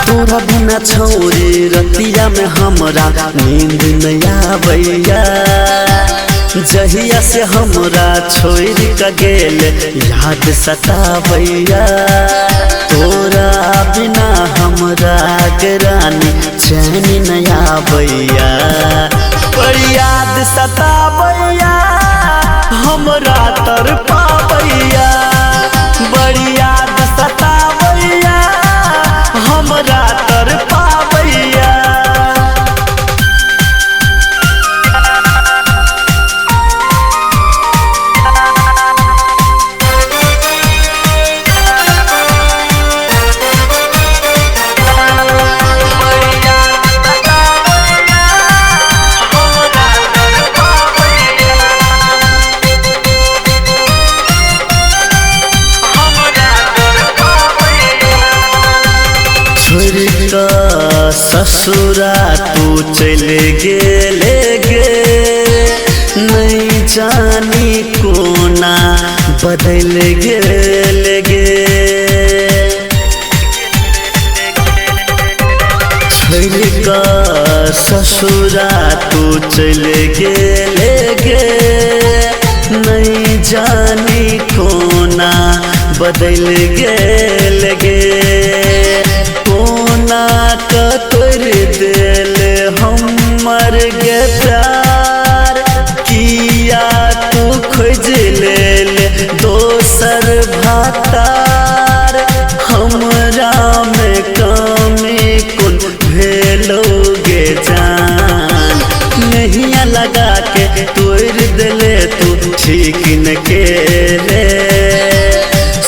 तोरा बिना छौरी रतिया में हमरा नींद नहीं आबैया। जहिया से हमरा छोड़ के गेल याद सताबैया। तोरा बिना हमरा रानी चैन नहीं आबैया। बड़ी याद सताबैया हमरा तड़पाबैया। बड़ी याद सताबैया हमरा तड़पाबैया। ससुरा तू चले गेले गे। नहीं जानी कोना बदल गेले गे। छोड़ का ससुरा तू चले गेले गे। नहीं जानी कोना बदल गेले गे। कोना कतर दिल हमर गे प्यार। किया तू खोज ले दोसर भातार। हमरा में कमी कुल भेलोगे जान। नहीं लगा के तोड़ दिले तू ठीक न केले।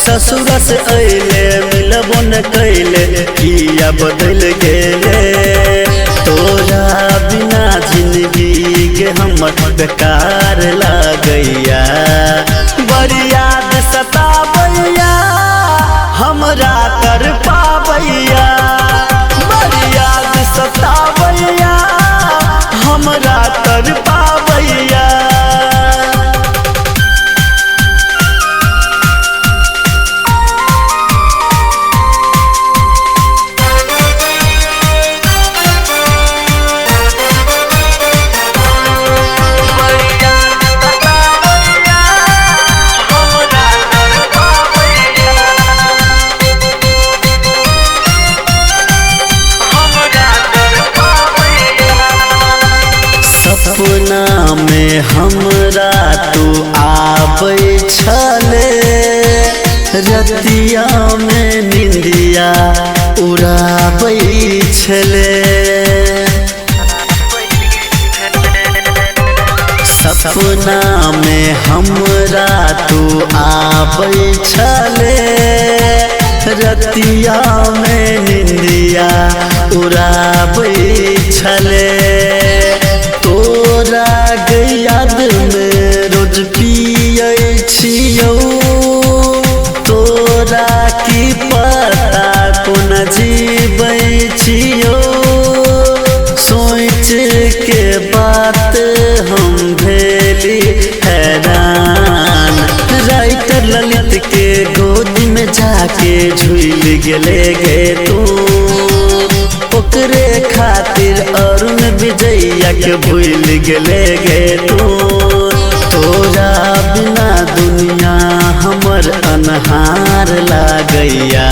ससुर से अइले मिलबो न कैले किया बदल गेले। तोरा बिना जिंदगी के हमर बेकार लागैया। बड़ी याद सताबैया हमरा तड़पाबैया। बड़ी याद सताबैया हमरा तड़पाबैया। सपना में हमरा तू आबै छले। रतिया में निंदिया उड़ाबै छले। सपना में हमरा तू आबै छले। रतिया में निंदिया उड़ाबै छले। तोरा याद में रोज पियै छियौ। तोरा की पता कोन जीबै छियौ। सोच के बात हम भेली हैरान। राइटर ललित के गोद में जाके झूल गेले गे तू। ओकरे खातिर अरुण विजया के भूल गेले गे तू। तोरा बिना दुनिया हमर अनहार लागैया।